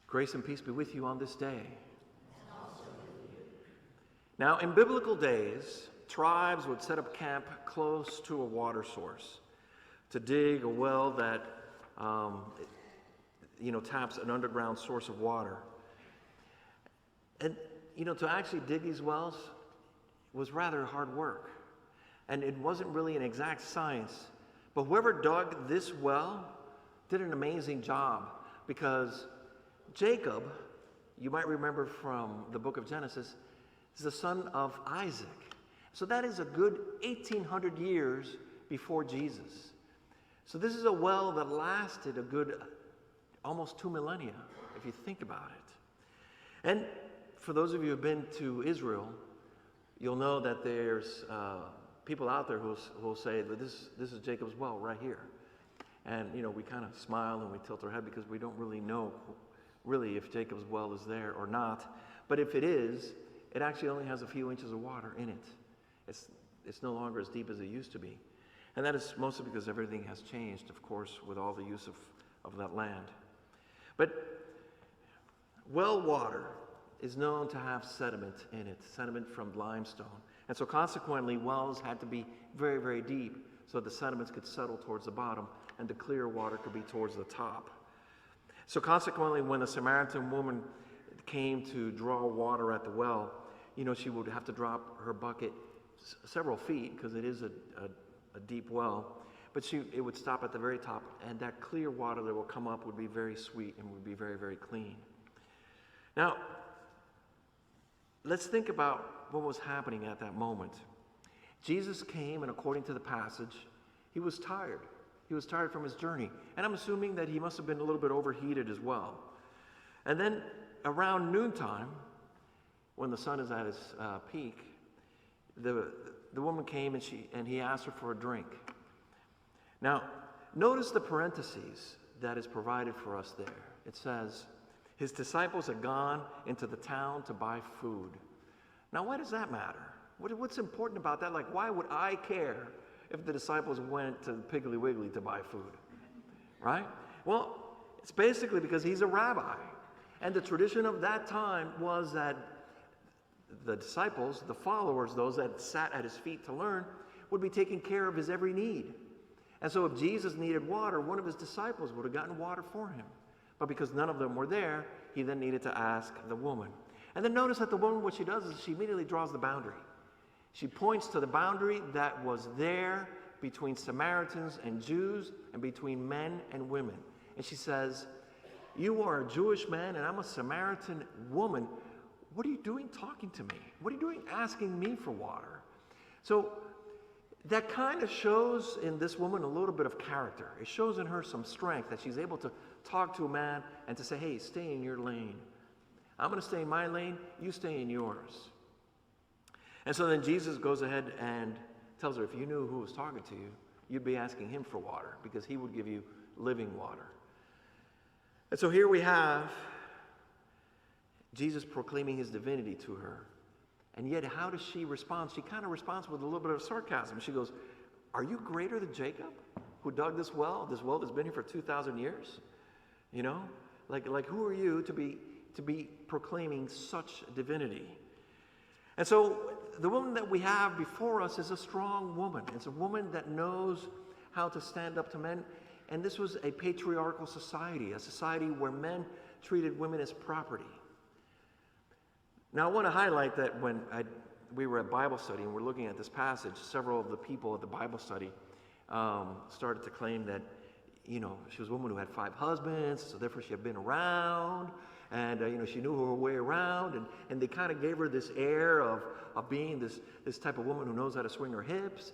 Grace and peace be with you on this day. Now, in biblical days, tribes would set up camp close to a water source to dig a well that, taps an underground source of water. And, to actually dig these wells was rather hard work. And it wasn't really an exact science. But whoever dug this well did an amazing job, because Jacob, you might remember from the book of Genesis, is the son of Isaac. So that is a good 1,800 years before Jesus. So this is a well that lasted a good almost 2 millennia, if you think about it. And for those of you who have been to Israel, you'll know that there's people out there who will say that this is Jacob's well right here. And, we kind of smile and we tilt our head because we don't really know if Jacob's well is there or not. But if it is, it actually only has a few inches of water in it. It's no longer as deep as it used to be. And that is mostly because everything has changed, of course, with all the use of that land. But well water is known to have sediment in it, sediment from limestone. And so consequently, wells had to be very, very deep so the sediments could settle towards the bottom and the clear water could be towards the top. So consequently, when the Samaritan woman came to draw water at the well, she would have to drop her bucket several feet because it is a deep well. But it would stop at the very top, and that clear water that will come up would be very sweet and would be very, very clean. Now, let's think about what was happening at that moment. Jesus came, and according to the passage, he was tired. He was tired from his journey. And I'm assuming that he must have been a little bit overheated as well. And then around noontime, when the sun is at its peak, the woman came and he asked her for a drink. Now, notice the parentheses that is provided for us there. It says, his disciples had gone into the town to buy food. Now, why does that matter? What's important about that? Like, why would I care if the disciples went to Piggly Wiggly to buy food? Right? Well, it's basically because he's a rabbi. And the tradition of that time was that the disciples, the followers, those that sat at his feet to learn, would be taking care of his every need. And so if Jesus needed water, one of his disciples would have gotten water for him. But because none of them were there, he then needed to ask the woman. And then notice that the woman, what she does is she immediately draws the boundary. She points to the boundary that was there between Samaritans and Jews and between men and women. And she says, you are a Jewish man and I'm a Samaritan woman. What are you doing talking to me? What are you doing asking me for water? So that kind of shows in this woman a little bit of character. It shows in her some strength that she's able to talk to a man and to say, hey, stay in your lane. I'm going to stay in my lane, you stay in yours. And so then Jesus goes ahead and tells her, if you knew who was talking to you, you'd be asking him for water because he would give you living water. And so here we have Jesus proclaiming his divinity to her. And yet, how does she respond? She kind of responds with a little bit of sarcasm. She goes, are you greater than Jacob, who dug this well that's been here for 2,000 years? Like who are you to be proclaiming such divinity? And so the woman that we have before us is a strong woman. It's a woman that knows how to stand up to men. And this was a patriarchal society, a society where men treated women as property. Now, I want to highlight that when we were at Bible study and we're looking at this passage, several of the people at the Bible study started to claim that, she was a woman who had 5 husbands, so therefore she had been around, and, she knew her way around, and they kind of gave her this air of being this type of woman who knows how to swing her hips,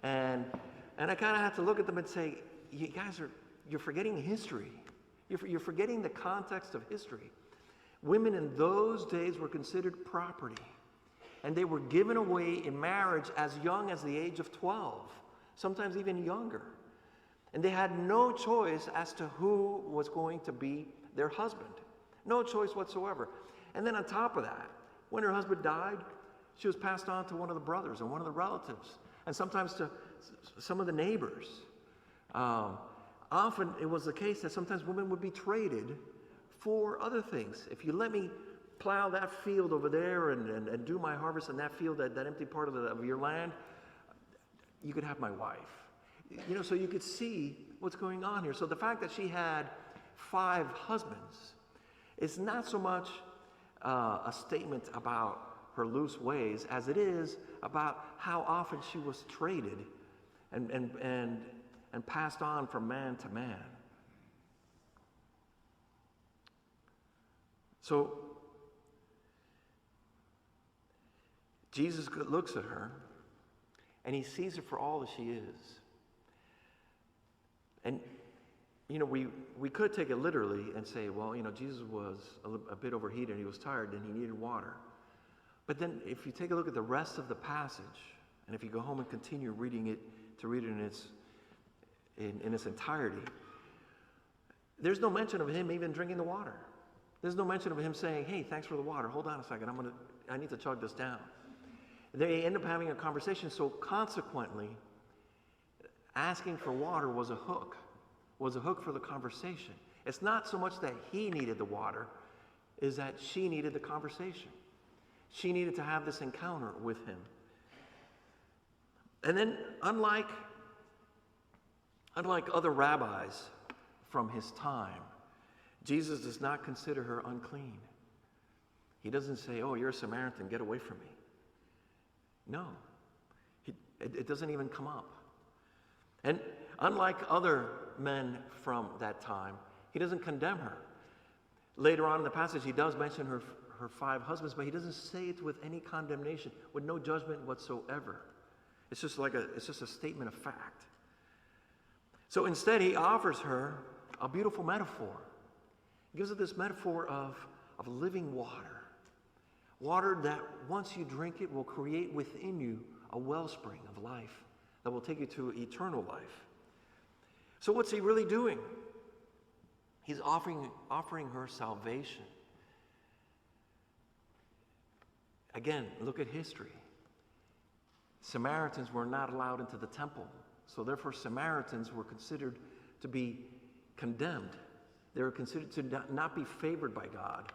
and I kind of had to look at them and say, you guys you're forgetting history. You're forgetting the context of history. Women in those days were considered property, and they were given away in marriage as young as the age of 12, sometimes even younger. And they had no choice as to who was going to be their husband. No choice whatsoever. And then on top of that, when her husband died, she was passed on to one of the brothers and one of the relatives, and sometimes to some of the neighbors. Often it was the case that sometimes women would be traded for other things. If you let me plow that field over there and do my harvest in that field, that empty part of your land, you could have my wife. So you could see what's going on here. So the fact that she had 5 husbands is not so much a statement about her loose ways as it is about how often she was traded and passed on from man to man. So Jesus looks at her and he sees her for all that she is. And we could take it literally and say, well, Jesus was a bit overheated, he was tired, and he needed water. But then if you take a look at the rest of the passage, and if you go home and continue reading it, to read it in its entirety, there's no mention of him even drinking the water. There's no mention of him saying, hey, thanks for the water. Hold on a second. I need to chug this down. They end up having a conversation. So consequently, asking for water was a hook for the conversation. It's not so much that he needed the water, is that she needed the conversation. She needed to have this encounter with him. And then, unlike other rabbis from his time, Jesus does not consider her unclean. He doesn't say, oh, you're a Samaritan, get away from me. No, it doesn't even come up. And unlike other men from that time, he doesn't condemn her. Later on in the passage, he does mention her 5 husbands, but he doesn't say it with any condemnation, with no judgment whatsoever. It's just a statement of fact. So instead, he offers her a beautiful metaphor. He gives her this metaphor of living water. Water that once you drink it will create within you a wellspring of life that will take you to eternal life. So what's he really doing? He's offering her salvation. Again, look at history. Samaritans were not allowed into the temple, so therefore Samaritans were considered to be condemned. They were considered to not be favored by God.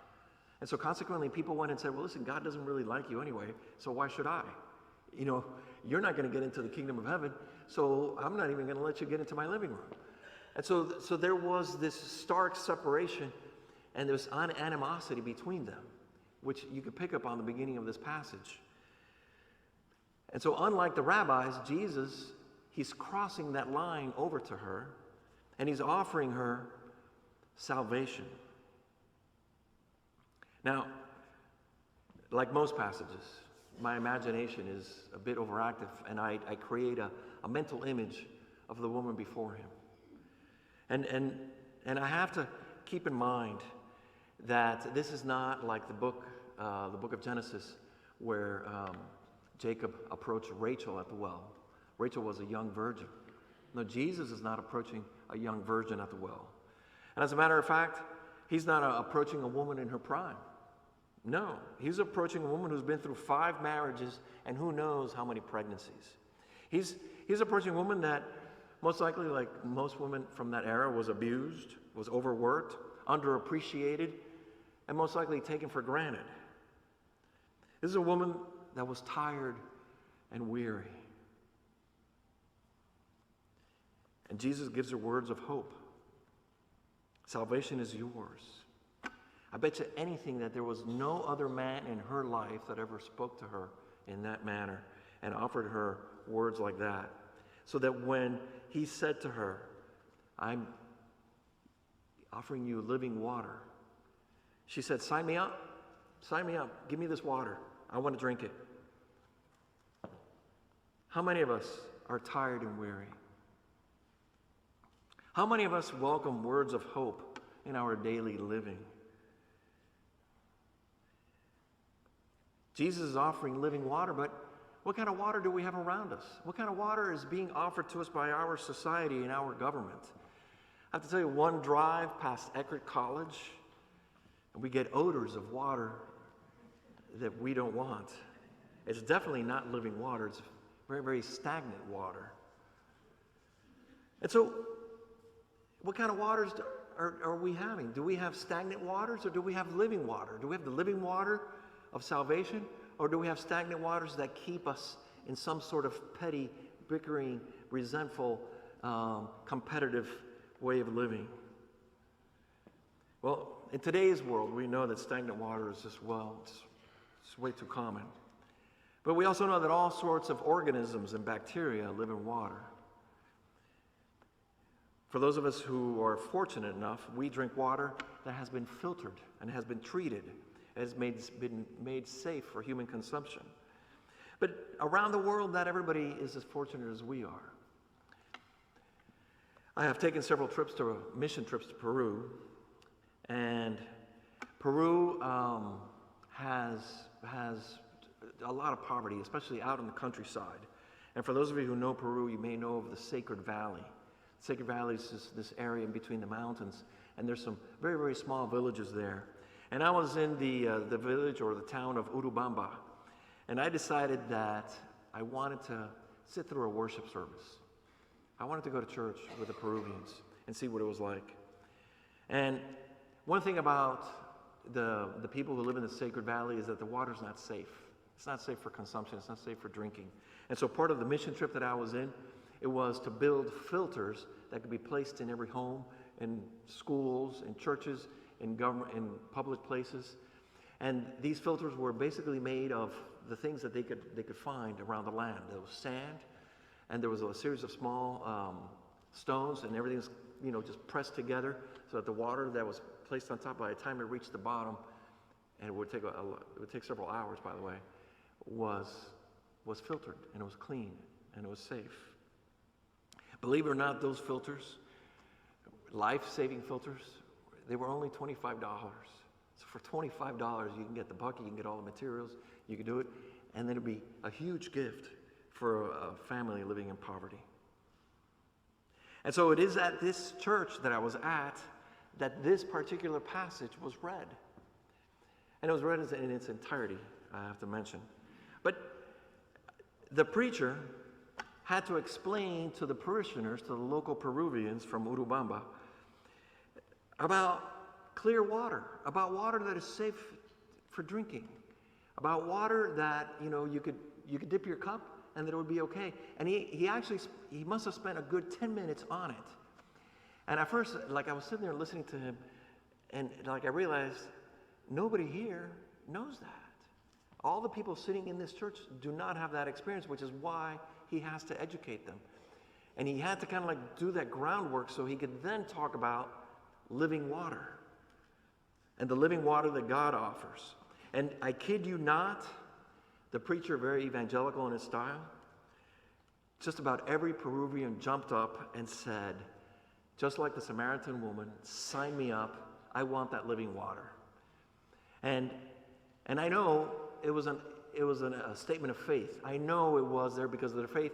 And so consequently, people went and said, well, listen, God doesn't really like you anyway, so why should I? You're not going to get into the kingdom of heaven, so I'm not even going to let you get into my living room. And so there was this stark separation and there was animosity between them, which you could pick up on the beginning of this passage. And so unlike the rabbis, Jesus, he's crossing that line over to her, and he's offering her salvation. Now, like most passages, my imagination is a bit overactive, and I create a mental image of the woman before him. And I have to keep in mind that this is not like the book of Genesis, where Jacob approached Rachel at the well. Rachel was a young virgin. No, Jesus is not approaching a young virgin at the well. And as a matter of fact, he's not approaching a woman in her prime. No, he's approaching a woman who's been through 5 marriages and who knows how many pregnancies. He's approaching a woman that most likely, like most women from that era, was abused, was overworked, underappreciated, and most likely taken for granted. This is a woman that was tired and weary. And Jesus gives her words of hope. Salvation is yours. I bet you anything that there was no other man in her life that ever spoke to her in that manner and offered her words like that. So that when he said to her, I'm offering you living water, she said, sign me up. Sign me up. Give me this water. I want to drink it. How many of us are tired and weary? How many of us welcome words of hope in our daily living? Jesus is offering living water, but what kind of water do we have around us? What kind of water is being offered to us by our society and our government? I have to tell you, one drive past Eckerd College, and we get odors of water that we don't want. It's definitely not living water. It's very, very stagnant water. And so, what kind of waters are we having? Do we have stagnant waters or do we have living water? Do we have the living water of salvation or do we have stagnant waters that keep us in some sort of petty, bickering, resentful, competitive way of living? Well, in today's world, we know that stagnant water is just, it's way too common. But we also know that all sorts of organisms and bacteria live in water. For those of us who are fortunate enough, we drink water that has been filtered and has been treated, has been made safe for human consumption. But around the world, not everybody is as fortunate as we are. I have taken several mission trips to Peru, and Peru has a lot of poverty, especially out in the countryside. And for those of you who know Peru, you may know of the Sacred Valley. Sacred Valley is this area in between the mountains, and there's some very, very small villages there. And I was in the village or the town of Urubamba, and I decided that I wanted to sit through a worship service. I wanted to go to church with the Peruvians and see what it was like. And one thing about the people who live in the Sacred Valley is that the water's not safe. It's not safe for consumption. It's not safe for drinking. And so part of the mission trip that I was in, it was to build filters that could be placed in every home, in schools, in churches, in government, in public places. And these filters were basically made of the things that they could find around the land. There was sand, and there was a series of small stones, and everything was just pressed together so that the water that was placed on top, by the time it reached the bottom, and it would take several hours, by the way, was filtered, and it was clean, and it was safe. Believe it or not, those filters, life-saving filters, they were only $25. So for $25, you can get the bucket, you can get all the materials, you can do it, and then it'd be a huge gift for a family living in poverty. And so it is at this church that I was at that this particular passage was read. And it was read in its entirety, I have to mention. But the preacher had to explain to the parishioners, to the local Peruvians from Urubamba, about clear water, about water that is safe for drinking, about water that you could dip your cup and that it would be okay. And he must have spent a good 10 minutes on it. And at first, I was sitting there listening to him, and I realized nobody here knows that. All the people sitting in this church do not have that experience, which is why he has to educate them. And he had to kind of do that groundwork so he could then talk about living water and the living water that God offers. And I kid you not, the preacher, very evangelical in his style, just about every Peruvian jumped up and said, just like the Samaritan woman, sign me up, I want that living water. And I know it was a statement of faith. I know it was there because of their faith,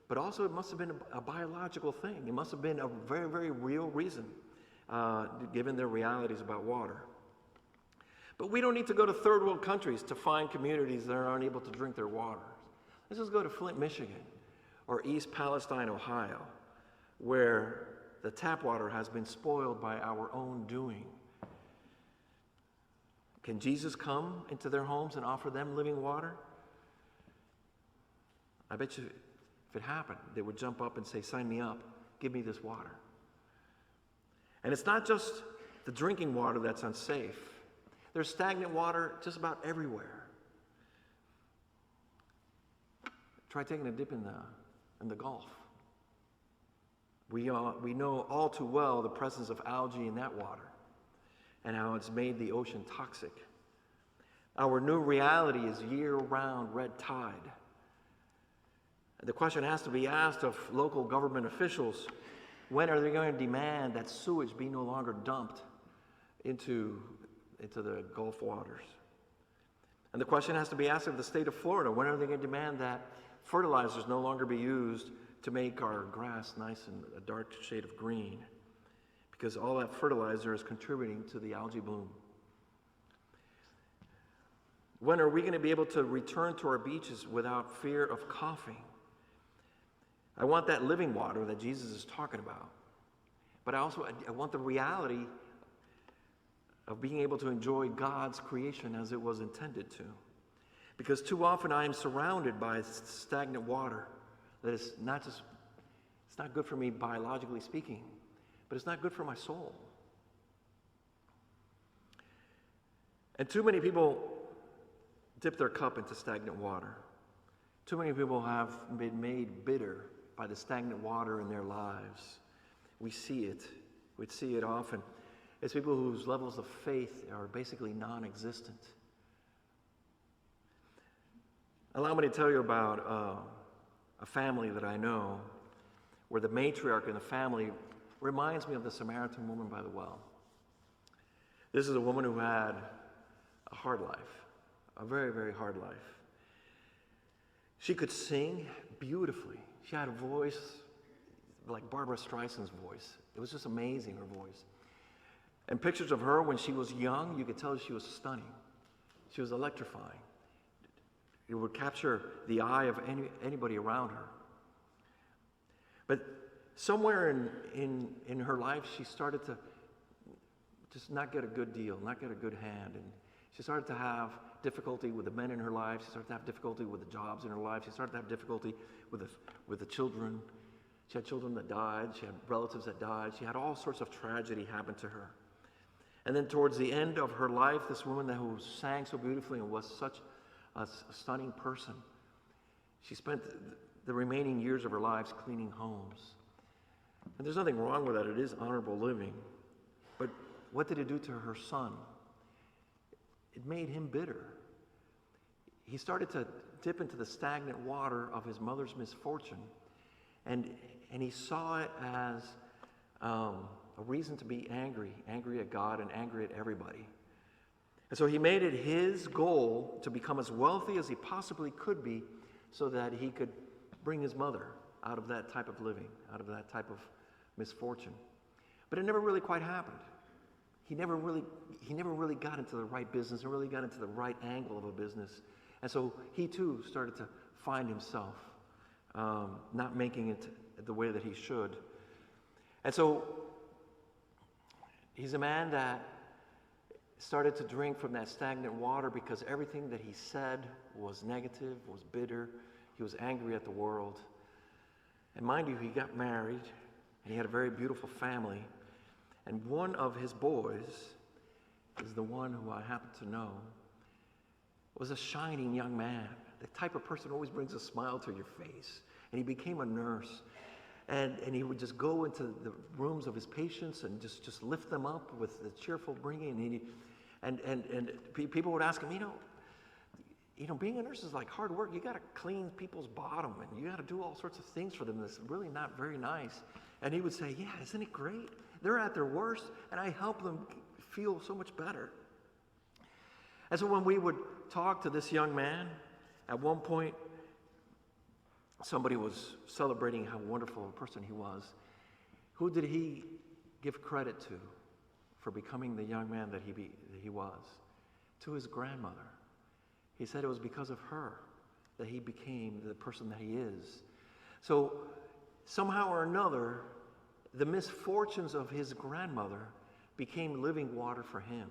but also it must have been a biological thing. It must have been a very, very real reason, given their realities about water. But we don't need to go to third world countries to find communities that are unable to drink their water. Let's just go to Flint, Michigan, or East Palestine, Ohio, where the tap water has been spoiled by our own doing. Can Jesus come into their homes and offer them living water? I bet you if it happened, they would jump up and say, sign me up, give me this water. And it's not just the drinking water that's unsafe. There's stagnant water just about everywhere. Try taking a dip in the Gulf. We know all too well the presence of algae in that water and how it's made the ocean toxic. Our new reality is year-round red tide. The question has to be asked of local government officials, when are they going to demand that sewage be no longer dumped into the Gulf waters? And the question has to be asked of the state of Florida, when are they going to demand that fertilizers no longer be used to make our grass nice and a dark shade of green? Because all that fertilizer is contributing to the algae bloom. When are we going to be able to return to our beaches without fear of coughing? I want that living water that Jesus is talking about. but I want the reality of being able to enjoy God's creation as it was intended to. Because too often I am surrounded by stagnant water that is not just, it's not good for me biologically speaking, but it's not good for my soul. And too many people dip their cup into stagnant water. Too many people have been made bitter by the stagnant water in their lives. We see it. We see it often. It's people whose levels of faith are basically non-existent. Allow me to tell you about a family that I know where the matriarch in the family reminds me of the Samaritan woman by the well. This is a woman who had a hard life, a very, very hard life. She could sing beautifully. She had a voice like Barbara Streisand's voice. It was just amazing, her voice. And pictures of her when she was young, you could tell she was stunning. She was electrifying. It would capture the eye of anybody around her. But somewhere in her life, she started to just not get a good deal, not get a good hand. And she started to have difficulty with the men in her life. She started to have difficulty with the jobs in her life. She started to have difficulty with the children. She had children that died. She had relatives that died. She had all sorts of tragedy happen to her. And then towards the end of her life, this woman who sang so beautifully and was such a stunning person, she spent the remaining years of her lives cleaning homes. And there's nothing wrong with that. It is honorable living. But what did it do to her son? It made him bitter. He started to dip into the stagnant water of his mother's misfortune, and he saw it as a reason to be angry at God and angry at everybody. And so he made it his goal to become as wealthy as he possibly could be so that he could bring his mother out of that type of living, out of that type of misfortune. But it never really quite happened. He never really got into the right business and really got into the right angle of a business. And so he too started to find himself not making it the way that he should. And so he's a man that started to drink from that stagnant water because everything that he said was negative, was bitter. He was angry at the world. And mind you, he got married and he had a very beautiful family. And one of his boys is the one who I happen to know was a shining young man, the type of person who always brings a smile to your face. And he became a nurse. And he would just go into the rooms of his patients and just lift them up with the cheerful bringing. And people would ask him, being a nurse is like hard work. You got to clean people's bottom, and you got to do all sorts of things for them that's really not very nice. And he would say, yeah, isn't it great? They're at their worst, and I help them feel so much better. And so when we would talk to this young man, at one point, somebody was celebrating how wonderful a person he was. Who did he give credit to for becoming the young man that he was? To his grandmother. He said it was because of her that he became the person that he is. So somehow or another, the misfortunes of his grandmother became living water for him.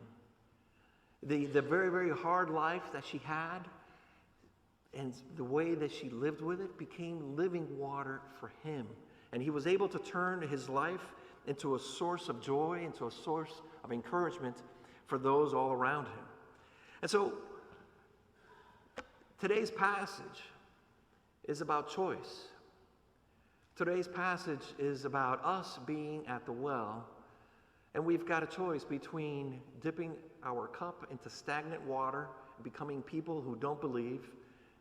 The very, very hard life that she had and the way that she lived with it became living water for him. And he was able to turn his life into a source of joy, into a source of encouragement for those all around him. And so today's passage is about choice. Today's passage is about us being at the well, and we've got a choice between dipping our cup into stagnant water, becoming people who don't believe,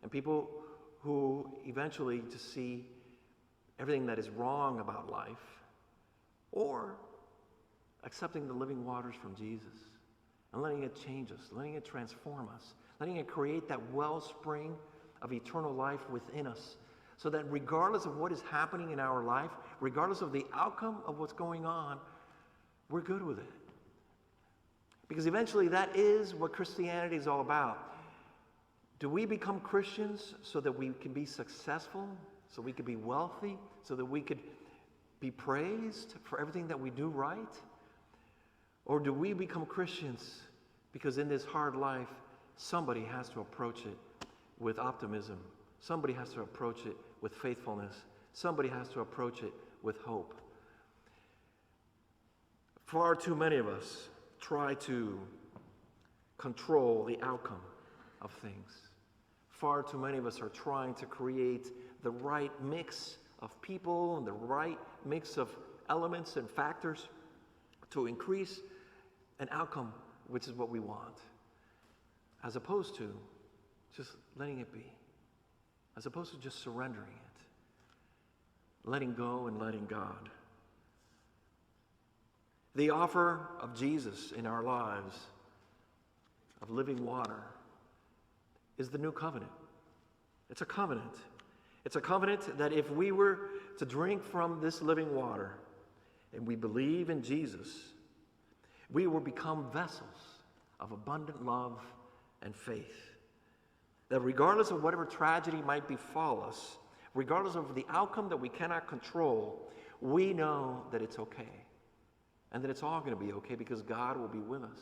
and people who eventually just see everything that is wrong about life, or accepting the living waters from Jesus and letting it change us, letting it transform us, letting it create that wellspring of eternal life within us, so that regardless of what is happening in our life, regardless of the outcome of what's going on, we're good with it. Because eventually that is what Christianity is all about. Do we become Christians so that we can be successful, so we could be wealthy, so that we could be praised for everything that we do right? Or do we become Christians because in this hard life, somebody has to approach it with optimism. Somebody has to approach it with faithfulness. Somebody has to approach it with hope. Far too many of us try to control the outcome of things. Far too many of us are trying to create the right mix of people and the right mix of elements and factors to increase an outcome which is what we want, as opposed to just letting it be, as opposed to just surrendering it, letting go and letting God. The offer of Jesus in our lives of living water is the new covenant. It's a covenant. It's a covenant that if we were to drink from this living water and we believe in Jesus, we will become vessels of abundant love and faith. That regardless of whatever tragedy might befall us, regardless of the outcome that we cannot control, we know that it's okay. And that it's all going to be okay because God will be with us.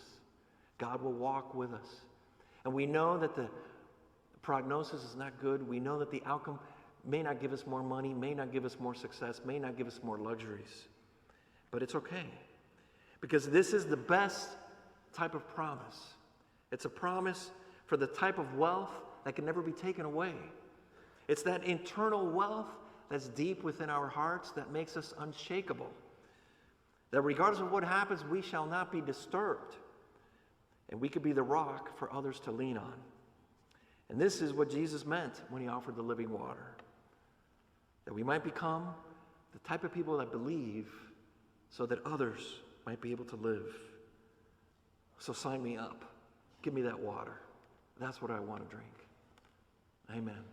God will walk with us. And we know that the prognosis is not good. We know that the outcome may not give us more money, may not give us more success, may not give us more luxuries. But it's okay. Because this is the best type of promise. It's a promise for the type of wealth that can never be taken away. It's that internal wealth that's deep within our hearts that makes us unshakable. That regardless of what happens, we shall not be disturbed. And we could be the rock for others to lean on. And this is what Jesus meant when he offered the living water. That we might become the type of people that believe so that others might be able to live. So sign me up. Give me that water. That's what I want to drink. Amen.